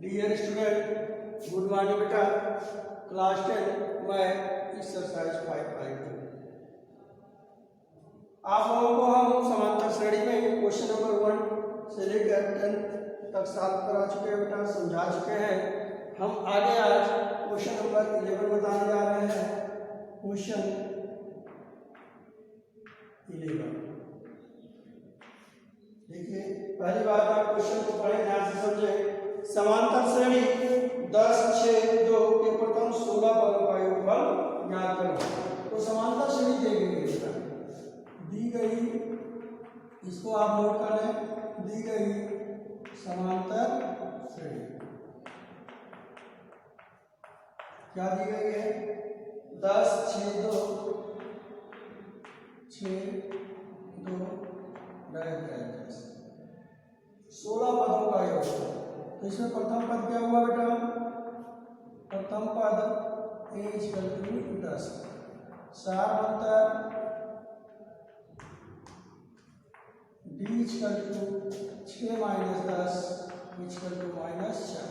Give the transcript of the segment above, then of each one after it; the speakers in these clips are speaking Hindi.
डियर स्टूडेंट, गुड मॉर्निंग बेटा। क्लास 10 मैं एक्सरसाइज 5.2 आप लोगों को हम समांतर श्रेणी में क्वेश्चन नंबर 1 से लेकर 10 तक सॉल्व करा चुके हैं बेटा, समझा चुके हैं। हम आगे आज क्वेश्चन नंबर 11 बताने जा रहे हैं। क्वेश्चन 11 देखिए, पहली बात आप क्वेश्चन को पढ़े, ध्यान से समझे। समांतर श्रेणी 10, 6, 2 के प्रथम 16 पदों का योगफल ज्ञात करें। तो समांतर श्रेणी दी गई, इसको आप नोट कर लें। दी गई समांतर श्रेणी क्या दी गई है? 10, 6, 2 16 पदों का योग। तो इसमें प्रथम पद क्या हुआ बेटा? प्रथम पद a = 10, सारवंतर d = 6 - 10 = -4।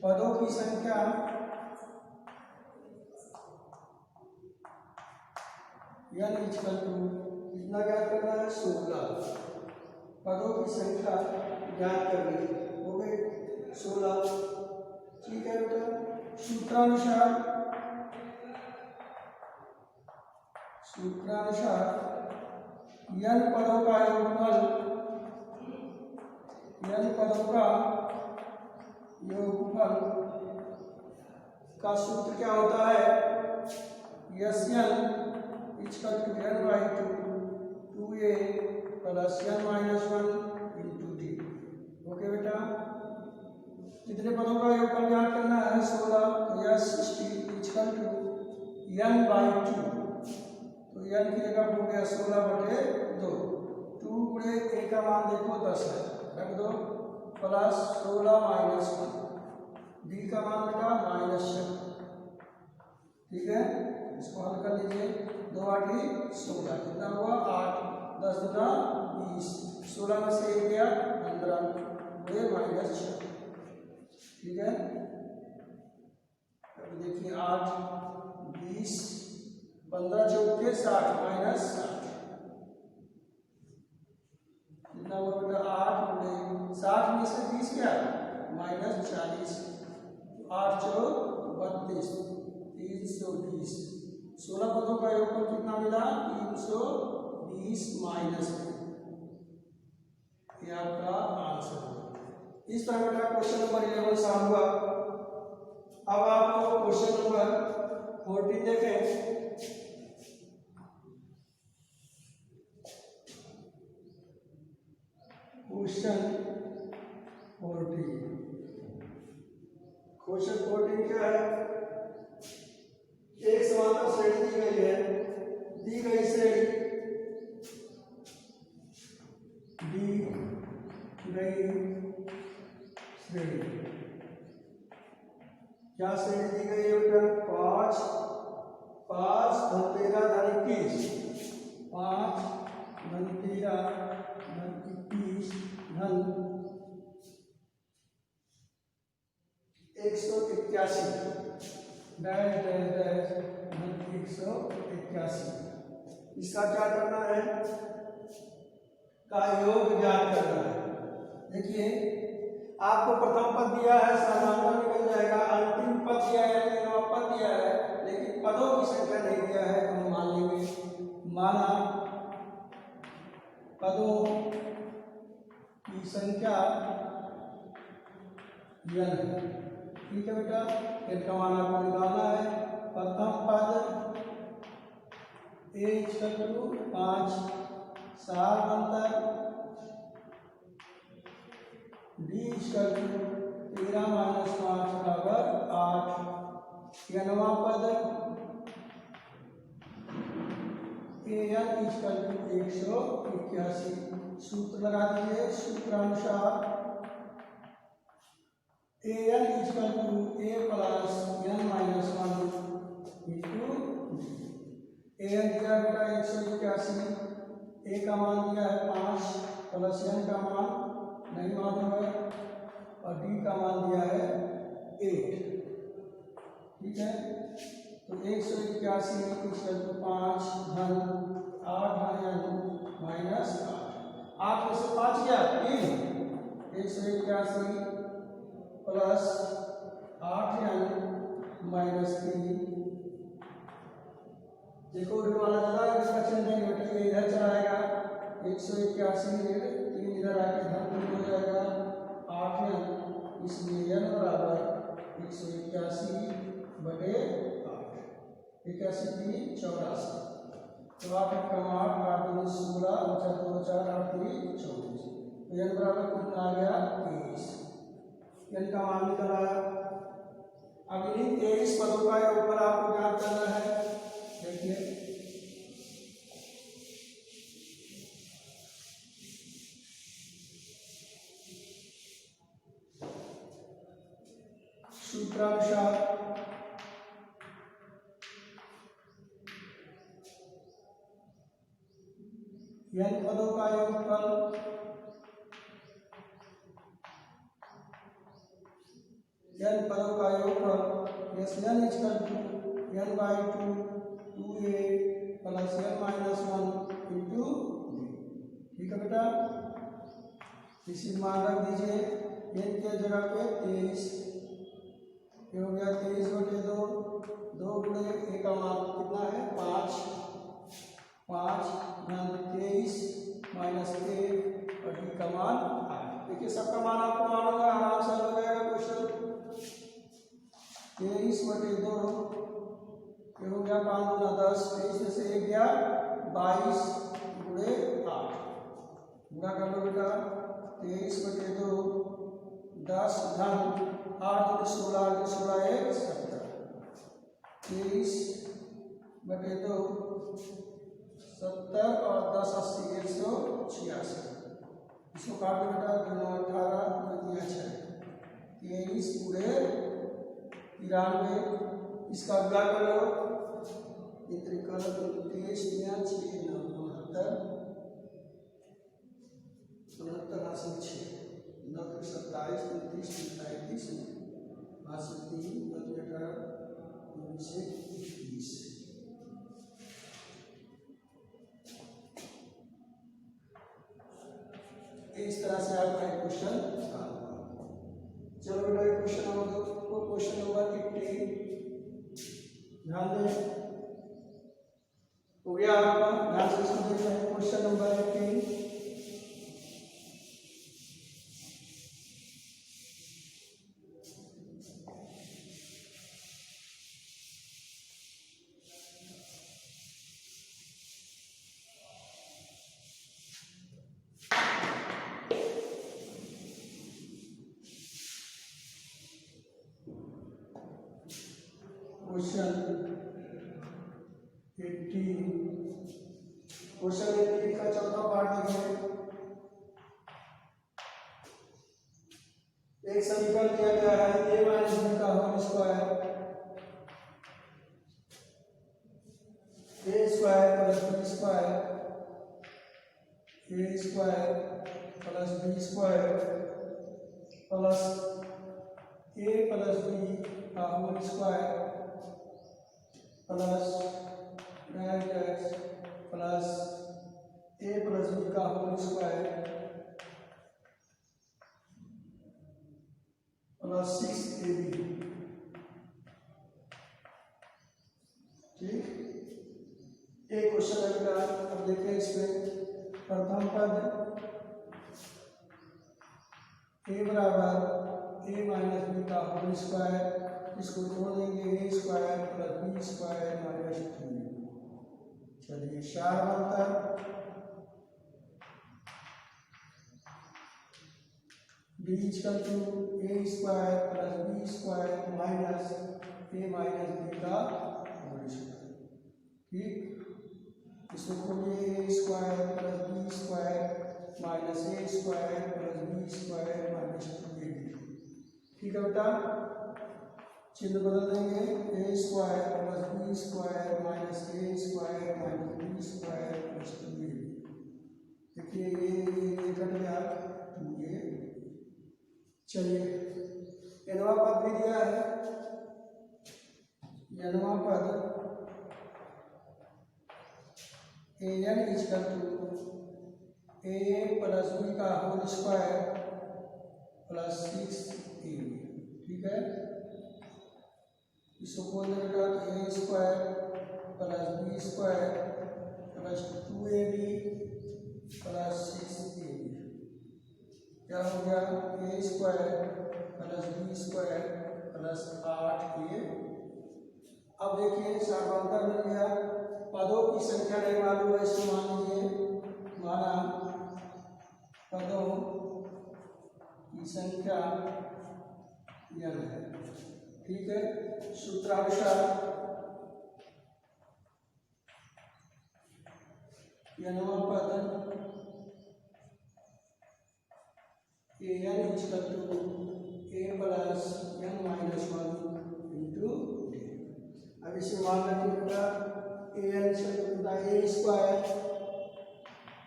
पदों की संख्या n कितना ज्ञात करना है? 16। पदों की संख्या ज्ञात करनी हो गई 16। ठीक है बेटा। सूत्रानुसार n पदों का योगफल, का सूत्र क्या होता है? Sn = n/2 2a + n - 1 × d। Okay बेटा, कितने पदों का योगफल ज्ञात करना है? 16। तो यह 60 = n/2। तो n की जगह हो गया 16/2। 2 गुणे a का मान देखो 10 है, रख दो, प्लस 16 - 1 d का मान बेटा -6। ठीक है, इसको हल कर लीजिए। 2 × 8 = 16, कितना हुआ? 8। 10 × 2 = 20। 16 में से 1 गया 15 गुणे -6। ठीक है, अब देखिए 8, 20, 15 × 4 = 60 - 60 कितना हुआ बेटा? 8 गुणे 60 में से 20 क्या? -40। 8 × 4 = 32, 320। 16 पदों का योगफल कितना मिला? 320 - ये आपका आंसर होगा। इस तरह बेटा क्वेश्चन नंबर 11 सॉल्व हुआ। अब आप लोग क्वेश्चन नंबर 14 देखें। क्वेश्चन 14 क्या है? एक समांतर श्रेणी दी गई है। दी गई श्रेणी क्या श्रेणी दी गई है बेटा? 5, 5 धन 13 धन 21, 5 धन 13 धन 21 धन 181 डैश डैश डैश धन 181। इसका क्या करना है? का योग ज्ञात करना है। देखिए, आपको प्रथम पद दिया है, समांतर निकल जाएगा। अंतिम पद दिया है, पद दिया है, लेकिन पदों की संख्या नहीं दिया है। तो हम मान लेंगे, माना पदों की संख्या n है। ठीक है बेटा, इनका मान आपको निकालना है। प्रथम पद a = 5, सारवंतर d = 13 - 5 = 8। nवां पद an = 181। सूत्र लगा दीजिए। सूत्रानुसार an = a + n - 1 × d। an दिया बेटा 181, a का मान दिया है 5 प्लस n का मान नहीं मालूम है, और d का मान दिया 8, ठीक है। तो 181 इक्वल टू 5 धन 8 माइनस 8 में से 5 गया 3, 181 प्लस 8 माइनस 3। देखो उल्टा वाला चला है, इसका चिन्ह नहीं हटेगा, इधर चलाएगा 181 3 इधर आके धन हो जाएगा 8, इसलिए n बराबर 181/8, 81 3 84। तो 8 कम 8 8 2 16 बचा 2 4 8 3 24। तो n बराबर कितना आ गया 23। n का मान निकल आया। अब इन 23 पदों का ऊपर आपको ज्ञात करना है। देखिए सूत्रानुसार n पदों का योगफल n पदों का योगफल S n equal to n/2 2a plus n-1 into b। ठीक है बेटा, इसी मान रख दीजिए n के जगह पे 23 हो गया 23/2, 2 गुणे a का मान कितना है 5, 5 धन 23 माइनस 1 और b का मान 8। देखिए सबका मान आपको मालूम है, आराम से हो जाएगा क्वेश्चन। 23/2 हो गया 5 गुना 10, 23 में से 1 गया 22 गुणे 8, गुणा कर लो बेटा 23/2 10 धन 8 गुणे 16 16 1 17, 23/2 70 और 10 80 186। इसको काट लो बेटा 2 18 2 6 23 पूरे 93। इसका गुणा कर लो 23 23 6 69 हासिल 6 9 27 29 35 हासिल 3 18 19 21। इस तरह से आपका क्वेश्चन सॉल्व हुआ। चलो बेटा क्वेश्चन नंबर 2 क्वेश्चन नंबर 18 ध्यान दें, हो गया आपका। ध्यान से इसको देखना है। क्वेश्चन नंबर 18 क्वेश्चन 18 का चौथा पार्ट देखिए। एक समीकरण दिया गया है a माइनस b का whole square a square plus b square a square plus b square plus a plus b का whole square plus x plus a plus b का होल स्क्वायर प्लस 6ab। ठीक, एक क्वेश्चन है। अब देखिए इसमें प्रथम पद a बराबर a माइनस b का होल स्क्वायर, इसको जोड़ देंगे a square plus b square minus 2। चलिए 4 बनता है b equal to a square plus b square minus a minus b का होल स्क्वायर। ठीक, इसको खोलिए a square plus b square minus a square plus b square minus 2ab। ठीक है बेटा, चिन्ह बदल देंगे a square plus b square minus a square minus b square plus 2ab। देखिए ये कट गया 2a। चलिए nवां पद भी दिया है, nवां पद an equal to a plus b का होल स्क्वायर प्लस 6ab। ठीक है, इसको खोल देगा तो a square plus b square plus 2ab plus 6ab क्या हो गया, a square plus b square plus 8a। अब देखिए सामांतर मिल गया, पदों की संख्या नहीं मालूम है, इसको मान लीजिए, माना पदों की संख्या n है। ठीक है, सूत्रानुसार nवां पद an equal to a plus n minus 1 into d। अब इसे मान रखिएगा, an होता है a square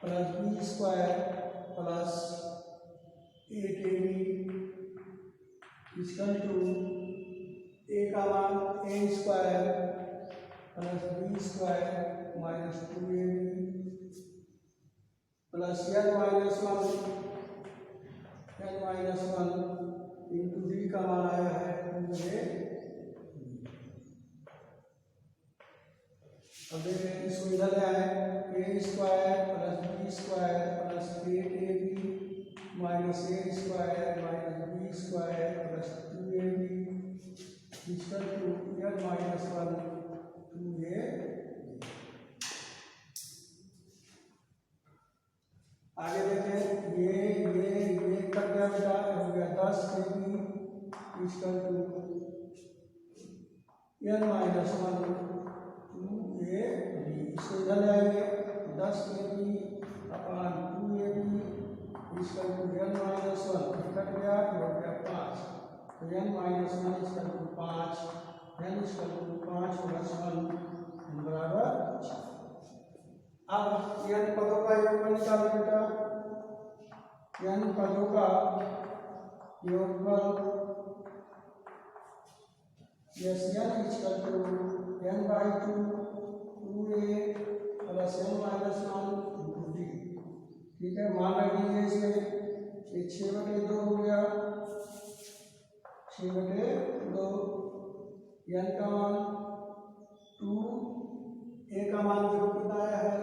plus b square plus 8ab equal to a का मान a square plus b square minus 2ab plus n minus 1 into d का मान आया है 2a। अब देखें इसको इधर ले आए, a square plus b square plus 8ab minus a square minus b square plus 2ab equal to n minus 1 2a। आगे देखें, ये कट गया बेटा, हो गया 10ab equal to n minus 1 2ab। इसको इधर ले आएंगे, 10ab upon 2ab equal to n minus 1 cut गया, हो गया 5, तो n minus 1 equal to 5, n equal to 5 plus 1 बराबर 4। अब n पदों का योगफल निकालो बेटा, n पदों का योगफल S n equal to n/2 2a plus n minus 1 into d। ठीक है, मान रख लीजिए इसमें, ये 6/2 हो गया, 6/2 n का मान 2, a का मान देखो कितना आया है,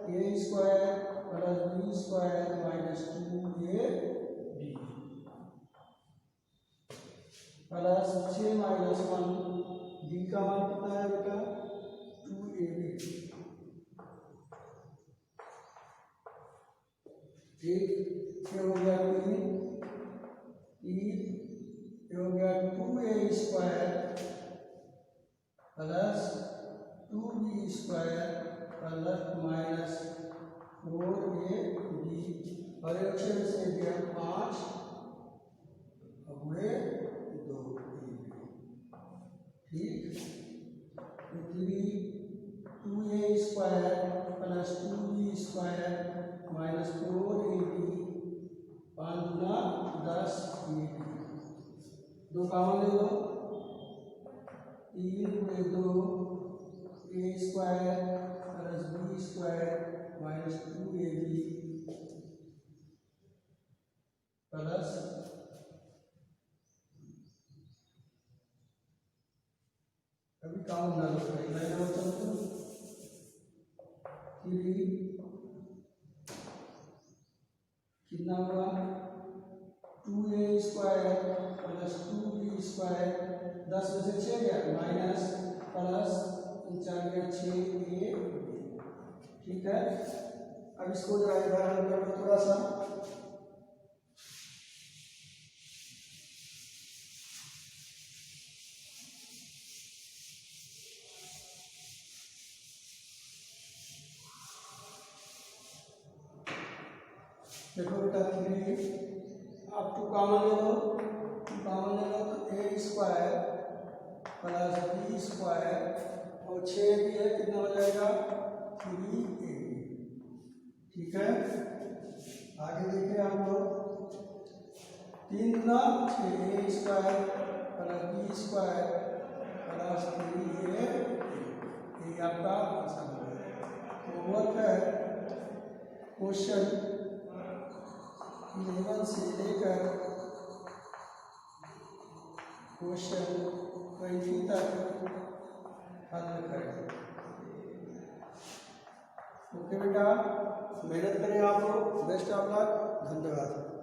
a square plus b square minus 2ab plus 6 minus 1 d का मान कितना है बेटा 2ab। ठीक, ये हो गया 3, ये हो गया 2a square plus 2b square plus minus 4ab और अक्षर से दिया 5 हुए 2ab। ठीक, 2a square plus 2b square minus 4ab 5 गुना 10ab, 2 कॉमन ले लो, 3/2 a square plus b square minus 2ab plus अभी काउंट ना लो, लाइन और चलते 3 कितना हुआ 2a square plus 2b square 10 में से 6 गया माइनस प्लस 4 गया 6a। ठीक है, अब इसको जरा इधर हल कर लो थोड़ा सा, देखो बेटा 3 आप 2 कॉमन ले लो, 2 कॉमन ले लो तो a square plus b square और 6 भी है, कितना हो जाएगा 3a। ठीक है, आगे देखिए हम लोग 3 गुना 6a square plus b square plus 3a, ये आपका आंसर होगा। तो वर्क है क्वेश्चन 11 से लेकर क्वेश्चन 20 तक हल करें। ओके बेटा, मेहनत करें आप लोग। Best of luck. धन्यवाद।